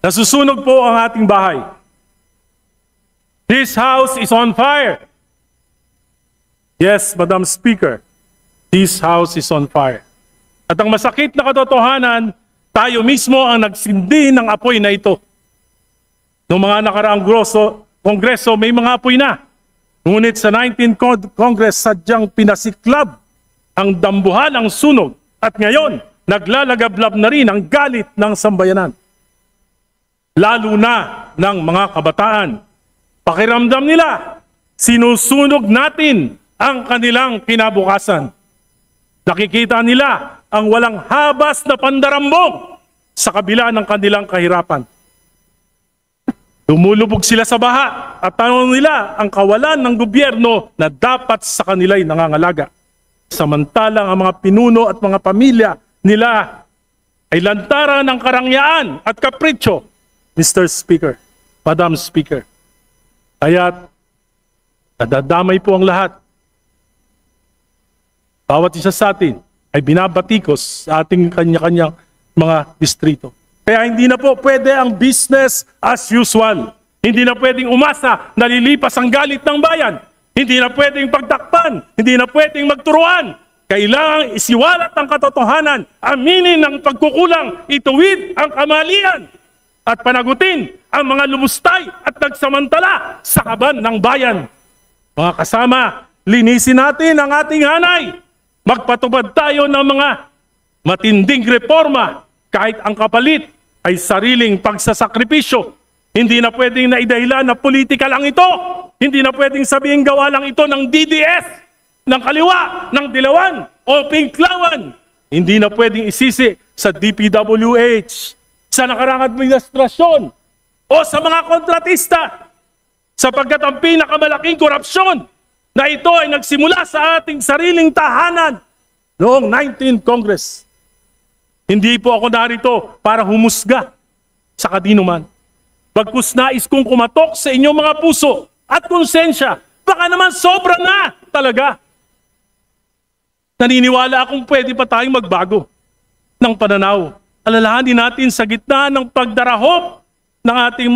Nasusunog po ang ating bahay. This house is on fire. Yes, Madam Speaker, this house is on fire. At ang masakit na katotohanan, tayo mismo ang nagsindi ng apoy na ito. Noong mga nakaraang kongreso, may mga apoy na. Ngunit sa 19th Congress, sadyang pinasiklab ang dambuhan ng sunog. At ngayon, naglalagablab na rin ang galit ng sambayanan. Lalo na ng mga kabataan. Pakiramdam nila, sinusunog natin ang kanilang kinabukasan. Nakikita nila ang walang habas na pandarambong sa kabila ng kanilang kahirapan. Lumulubog sila sa baha at tanong nila ang kawalan ng gobyerno na dapat sa kanila'y nangangalaga. Samantalang ang mga pinuno at mga pamilya nila ay lantaran ng karangyaan at kapritsyo, Mr. Speaker, Madam Speaker. Kaya't nadadamay po ang lahat. Bawat isa sa atin ay binabatikos sa ating kanya-kanyang mga distrito. Kaya hindi na po pwede ang business as usual. Hindi na pwedeng umasa na lilipas ang galit ng bayan. Hindi na pwedeng pagtakpan. Hindi na pwedeng magturuan. Kailangang isiwalat ang katotohanan, aminin ang pagkukulang, ituwid ang kamalian, at panagutin ang mga lumustay at nagsamantala sa kaban ng bayan. Mga kasama, linisin natin ang ating hanay. Magpatubad tayo ng mga matinding reforma kahit ang kapalit ay sariling pagsasakripisyo. Hindi na pwedeng naidahilan na politika lang ito. Hindi na pwedeng sabihin gawa lang ito ng DDS, ng kaliwa, ng dilawan, o pinklawan. Hindi na pwedeng isisi sa DPWH, sa nakarang administrasyon, o sa mga kontratista, sapagkat ang pinakamalaking korupsyon na ito ay nagsimula sa ating sariling tahanan noong 19th Congress. Hindi po ako narito para humusga sa kanino man. Bagkus nais kong kumatok sa inyong mga puso at konsensya. Baka naman sobra na talaga. Naniniwala akong pwede pa tayong magbago ng pananaw. Alalahanin natin sa gitna ng pagdarahop ng ating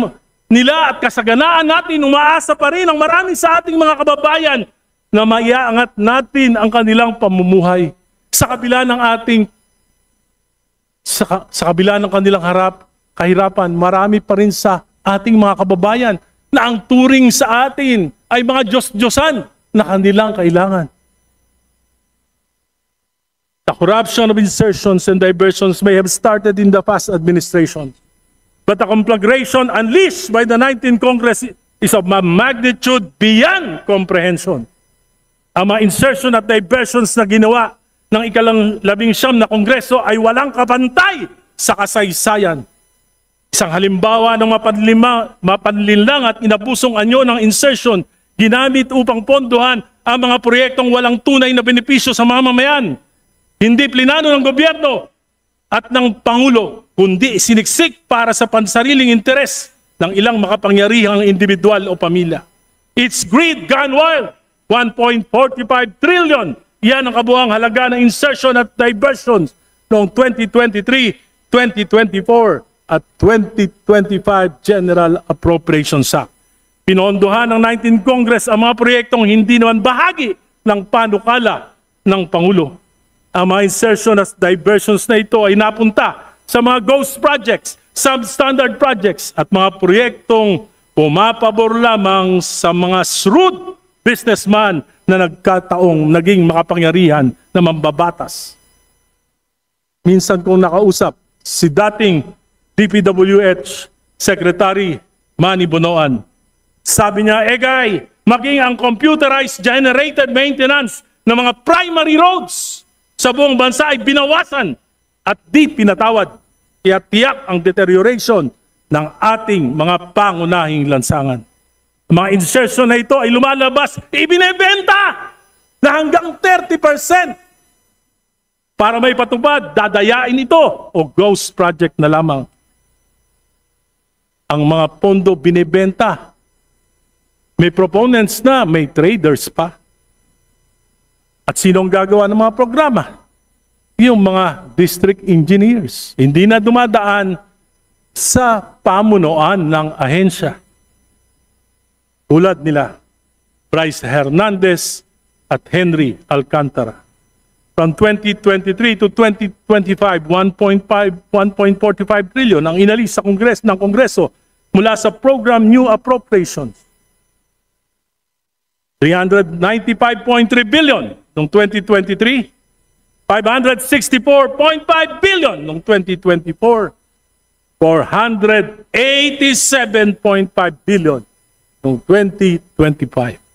nila at kasaganaan natin, umaasa pa rin ang marami sa ating mga kababayan na maiaangat natin ang kanilang pamumuhay sa kabila ng ating sa kabila ng kanilang kahirapan. Marami pa rin sa ating mga kababayan na ang turing sa atin ay mga Diyos-Diyosan na kanilang kailangan. The corruption of insertions and diversions may have started in the past administration, but the conflagration unleashed by the 19th Congress is of a magnitude beyond comprehension. Ang mga insertion at diversions na ginawa ng ika-19 na Kongreso ay walang kapantay sa kasaysayan. Isang halimbawa ng mapanlinlang at inabusong anyo ng insertion ginamit upang pondohan ang mga proyektong walang tunay na benepisyo sa mamamayan. Hindi plinano ng gobyerno at ng Pangulo, kundi siniksik para sa pansariling interes ng ilang makapangyarihang individual o pamilya. It's greed gone wild. 1.45 trillion. Yan ang kabuuang halaga ng insertion at diversions noong 2023, 2024 at 2025 General Appropriations Act. Pinondohan ng 19th Congress ang mga proyektong hindi naman bahagi ng panukala ng Pangulo. Ang mga insertion at diversions na ito ay napunta sa mga ghost projects, substandard projects at mga proyektong pumapabor lamang sa mga shrewd businessman na nagkataong naging makapangyarihan na mambabatas. Minsan kong nakausap si dating DPWH Secretary Manny Bonoan. Sabi niya, Egay, maging ang computerized generated maintenance ng mga primary roads sa buong bansa ay binawasan at di pinatawad. Kaya tiyak ang deterioration ng ating mga pangunahing lansangan. Ang mga insertion na ito ay lumalabas, ibinebenta na hanggang 30%. Para may patupad, dadayain ito o ghost project na lamang. Ang mga pondo binebenta. May proponents na, may traders pa. At sinong gagawa ng mga programa? Yung mga district engineers. Hindi na dumadaan sa pamunuan ng ahensya. Tulad nila Bryce Hernandez at Henry Alcantara. From 2023 to 2025, 1.45 trillion ang inalis sa Kongreso mula sa program New Appropriations. 395.3 billion noong 2023, 564.5 billion noong 2024, 487.5 billion noong 2025.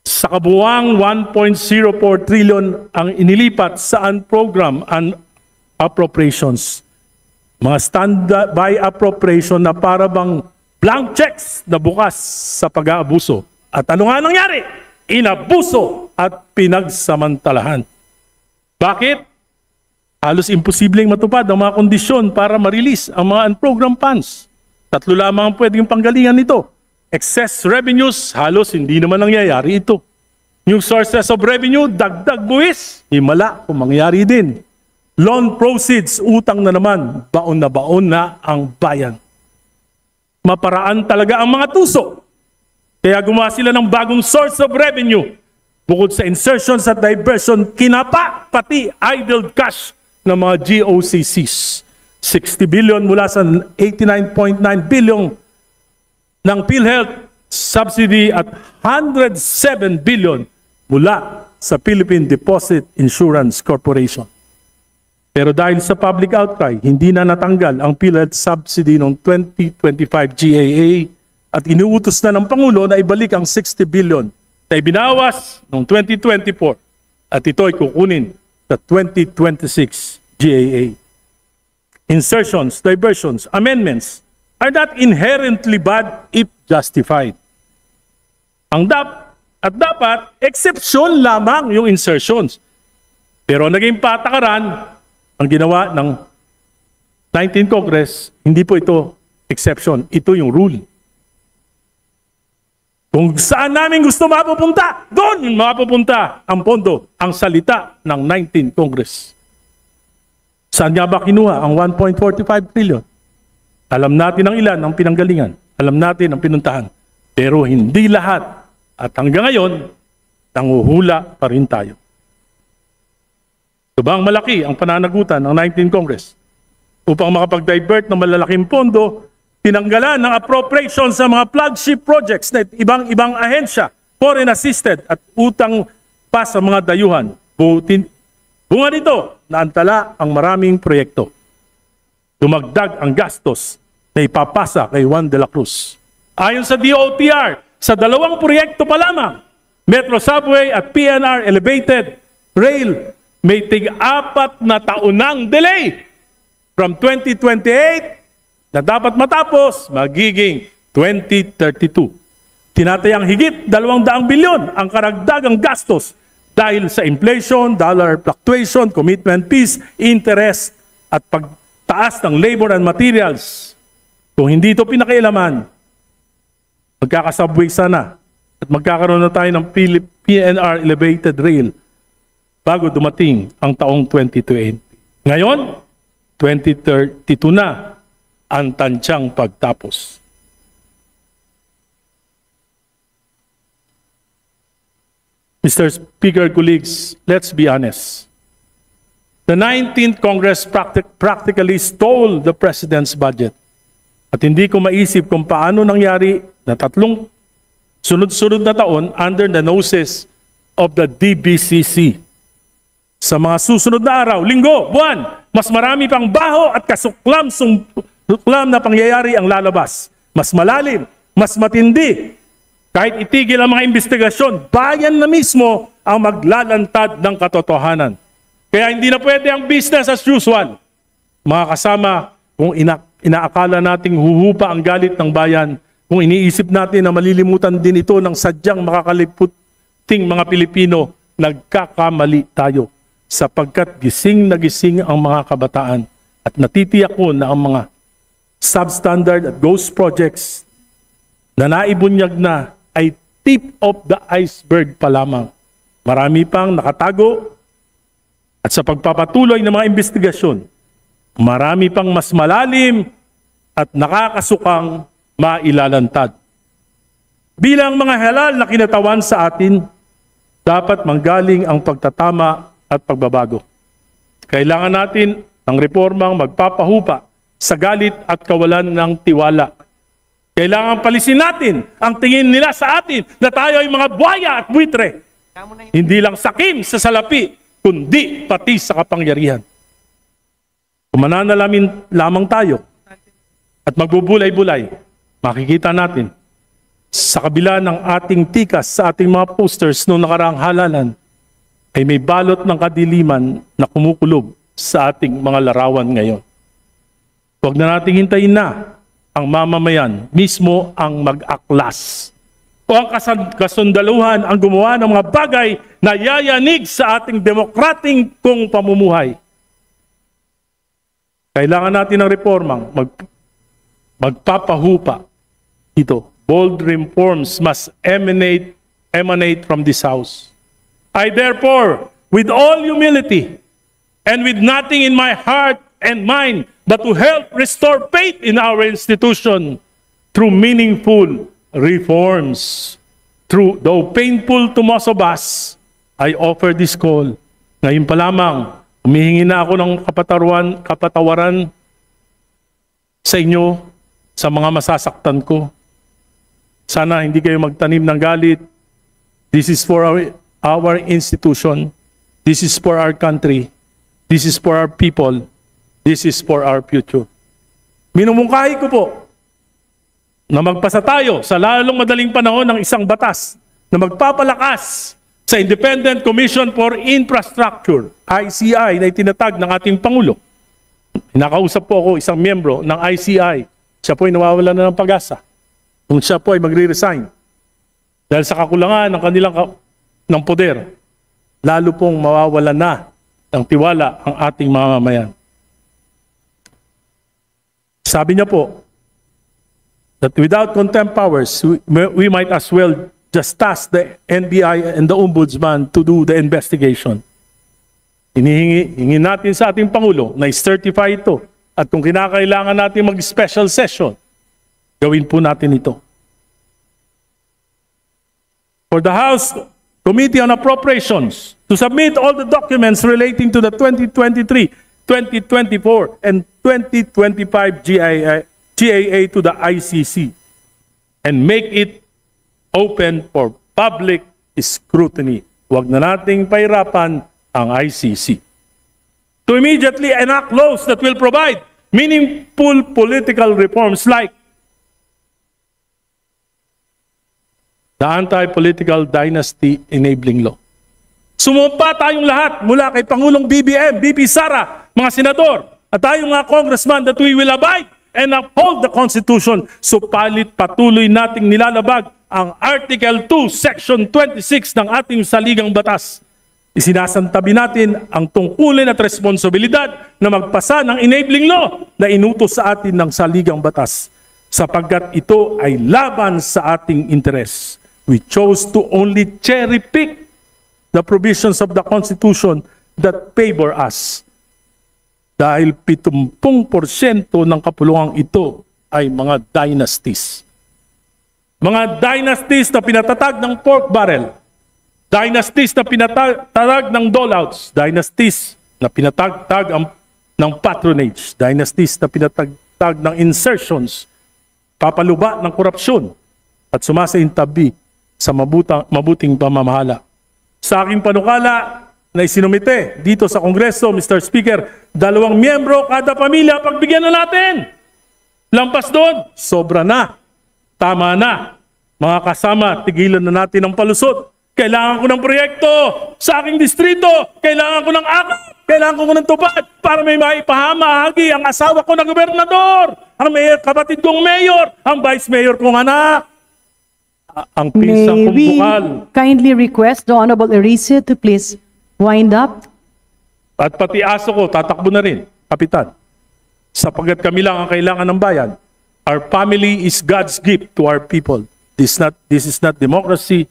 Sa kabuuang 1.04 trillion ang inilipat sa program and appropriations. Mga standby appropriation na para bang blank checks na bukas sa pag-aabuso. At ano nga nangyari? Inabuso at pinagsamantalahan. Bakit? Halos imposibleng matupad ang mga kondisyon para ma-release ang mga unprogram funds. Tatlo lamang ang pwedeng panggalingan nito. Excess revenues, halos hindi naman nangyayari ito. New sources of revenue, dagdag buwis, himala kung mangyayari din. Loan proceeds, utang na naman, baon na ang bayan. Maparaan talaga ang mga tuso. Kaya gumawa sila ng bagong source of revenue. Bukod sa insertions at diversion, kinapa pati idle cash ng mga GOCCs. 60 billion mula sa 89.9 billion ng PhilHealth subsidy at 107 billion mula sa Philippine Deposit Insurance Corporation. Pero dahil sa public outcry, hindi na natanggal ang PhilHealth subsidy noong 2025 GAA at inuutos na ng Pangulo na ibalik ang 60 billion na ibinawas noong 2024 at ito ay kukunin sa 2026 GAA. Insertions, diversions, amendments are not inherently bad if justified. Dapat, exception lamang yung insertions. Pero naging patakaran ang ginawa ng 19th Congress, hindi po ito exception, ito yung rule. Kung saan namin gusto mapupunta, doon mapupunta ang pondo, ang salita ng 19th Congress. Saan nga ba kinuha ang 1.45 trillion? Alam natin ang ilan ang pinanggalingan. Alam natin ang pinuntahan. Pero hindi lahat. At hanggang ngayon, nanguhula pa rin tayo. Subang malaki ang pananagutan ng 19th Congress upang makapag-divert ng malalaking pondo, tinanggalan ng appropriation sa mga flagship projects na ibang ahensya, foreign assisted at utang pa sa mga dayuhan. Bunga nito, naantala ang maraming proyekto. Dumagdag ang gastos na ipapasa kay Juan de la Cruz. Ayon sa DOTR, sa 2 proyekto pa lamang, Metro Subway at PNR Elevated Rail, may tig-4 na taonang delay. From 2028 na dapat matapos, magiging 2032. Tinatayang higit 200 bilyon ang karagdagang gastos dahil sa inflation, dollar fluctuation, commitment fees, interest at pagtaas ng labor and materials. Kung hindi ito pinakialaman, magkakasubway sana at magkakaroon na tayo ng PNR Elevated Rail bago dumating ang taong 2020. Ngayon, 2032 na ang tansyang pagtapos. Mr. Speaker, colleagues, let's be honest. The 19th Congress practically stole the President's budget. At hindi ko maisip kung paano nangyari na 3 sunod-sunod na taon under the noses of the DBCC. Sa mga susunod na araw, linggo, buwan, mas marami pang baho at kasuklam na pangyayari ang lalabas. Mas malalim, mas matindi. Kahit itigil ang mga investigasyon, bayan na mismo ang maglalantad ng katotohanan. Kaya hindi na pwede ang business as usual. Mga kasama, kung inaakala nating huhupa ang galit ng bayan, kung iniisip natin na malilimutan din ito ng sadyang makakaliputing mga Pilipino, nagkakamali tayo. Sapagkat gising na gising ang mga kabataan at natitiyak ko na ang mga substandard at ghost projects na naibunyag na ay tip of the iceberg pa lamang. Marami pang nakatago at sa pagpapatuloy ng mga investigasyon, marami pang mas malalim at nakakasukang mailalantad. Bilang mga halal na kinatawan sa atin, dapat manggaling ang pagtatama at pagbabago. Kailangan natin ng reformang magpapahupa sa galit at kawalan ng tiwala. Kailangan palisin natin ang tingin nila sa atin na tayo ay mga buhaya at buitre. Hindi lang sakim sa salapi, kundi pati sa kapangyarihan. Kung mananalamin lamang tayo at magbubulay-bulay, makikita natin sa kabila ng ating tikas sa ating mga posters noong nakaraang halalan, ay may balot ng kadiliman na kumukulob sa ating mga larawan ngayon. Huwag na nating hintayin na ang mamamayan mismo ang mag-aklas o ang kasundaluhan ang gumawa ng mga bagay na yayanig sa ating demokrating kong pamumuhay. Kailangan natin ng reformang magpapahupa ito. Bold reforms must emanate from this house. I therefore, with all humility and with nothing in my heart and mind but to help restore faith in our institution through meaningful reforms, though painful to most of us, I offer this call. Ngayon pa lamang, humihingi na ako ng kapatawaran sa inyo sa mga masasaktan ko. Sana hindi kayo magtanim ng galit. This is for our institution. This is for our country. This is for our people. This is for our future. Minumungkahi ko po na magpasa tayo sa lalong madaling panahon ng isang batas na magpapalakas sa Independent Commission for Infrastructure, ICI, na itinatag ng ating Pangulo. Nakausap po ako isang miyembro ng ICI. Siya po ay nawawala na ng pag-asa kung siya po ay magre-resign dahil sa kakulangan ng kanilang ng poder, lalo pong mawawala na ng tiwala ang ating mamamayan. Sabi niya po that without contempt powers, we might as well just task the NBI and the Ombudsman to do the investigation. Hinihingi natin sa ating Pangulo na i-certify ito at kung kinakailangan natin mag-special session, gawin po natin ito. For the House Committee on Appropriations to submit all the documents relating to the 2023, 2024, and 2025 GAA to the ICC and make it open for public scrutiny. Huwag na nating pahirapan ang ICC. To immediately enact laws that will provide meaningful political reforms like the Anti-Political Dynasty Enabling Law. Sumumpa tayong lahat mula kay Pangulong BBM, BP Sara, mga senador, at tayong mga congressman that we will abide and uphold the Constitution, supalit patuloy nating nilalabag ang Article 2, Section 26 ng ating saligang batas. Isinasantabi natin ang tungkulin at responsibilidad na magpasa ng enabling law na inutos sa atin ng saligang batas sapagkat ito ay laban sa ating interes. We chose to only cherry-pick the provisions of the Constitution that favor us. Dahil 70% ng kapulungang ito ay mga dynasties. Mga dynasties na pinatatag ng pork barrel. Dynasties na pinatatag ng doleouts. Dynasties na pinatagtag ng patronage. Dynasties na pinatagtag ng insertions. Papaluba ng korupsyon. At sumasaintabi sa mabuting pamamahala. Sa aking panukala na isinumite dito sa Kongreso, Mr. Speaker, 2 miyembro kada pamilya, pagbigyan na natin. Lampas doon, sobra na. Tama na. Mga kasama, tigilan na natin ang palusot. Kailangan ko ng proyekto sa aking distrito. Kailangan ko ng akap. Kailangan ko ng tupad para may maipahamahagi ang asawa ko na gobernador, ang kapatid kong mayor, ang vice mayor kong anak. Ang pisang May we kumbukal. kindly request the Honorable Erice to please wind up? At pati aso ko, tatakbo na rin, Kapitan. Sapagkat kami lang ang kailangan ng bayan. Our family is God's gift to our people. This is not democracy.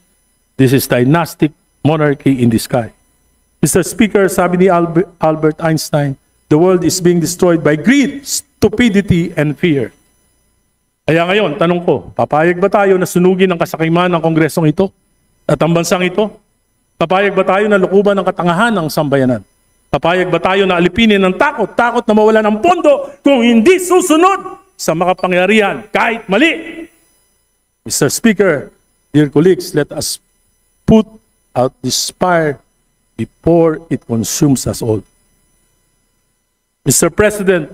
This is dynastic monarchy in the sky. Mr. Speaker, sabi ni Albert Einstein, the world is being destroyed by greed, stupidity, and fear. Kaya ngayon, tanong ko, papayag ba tayo na sunugin ang kasakiman ng kongresong ito at ang bansang ito? Papayag ba tayo na lukuban ng katangahan ng sambayanan? Papayag ba tayo na alipinin ng takot na mawala ng pondo kung hindi susunod sa makapangyarihan kahit mali? Mr. Speaker, dear colleagues, let us put out this fire before it consumes us all. Mr. President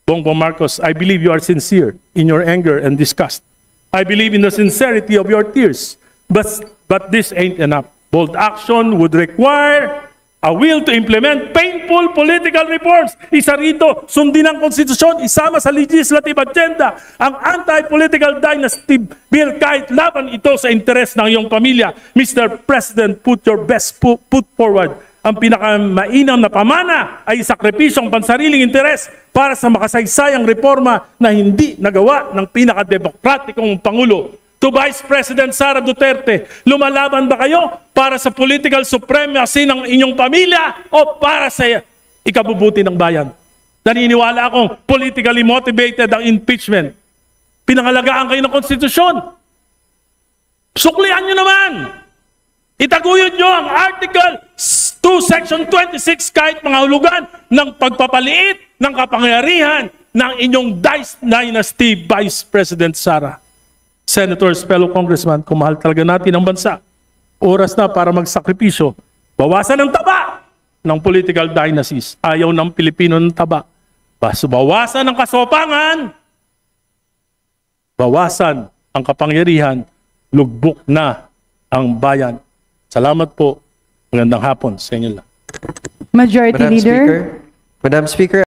Bongbong Marcos, I believe you are sincere in your anger and disgust. I believe in the sincerity of your tears. But this ain't enough. Bold action would require a will to implement painful political reforms. Isa rito, sundin ang konstitusyon, isama sa legislative agenda ang anti-political dynasty bill kahit laban ito sa interes ng iyong pamilya. Mr. President, put your best foot forward. Ang pinakamainam na pamana ay sakripisyong pansariling interes para sa makasaysayang reforma na hindi nagawa ng pinakademokratikong Pangulo. To Vice President Sara Duterte, lumalaban ba kayo para sa political supremacy ng inyong pamilya o para sa ikabubuti ng bayan? Naniniwala akong politically motivated ang impeachment. Pinangalagaan kayo ng konstitusyon. Suklian nyo naman! Itaguyod nyo ang Article 2, Section 26 kahit mga hulugan ng pagpapaliit ng kapangyarihan ng inyong dynasty, Vice President Sara. Senators, fellow congressman, kung mahal talaga natin ang bansa, oras na para magsakripisyo, bawasan ang taba ng political dynasties. Ayaw ng Pilipino ng taba. Bawasan ang kasopangan, bawasan ang kapangyarihan, lugbok na ang bayan. Salamat po. Magandang hapon sa inyo lang. Majority Leader. Madam Speaker,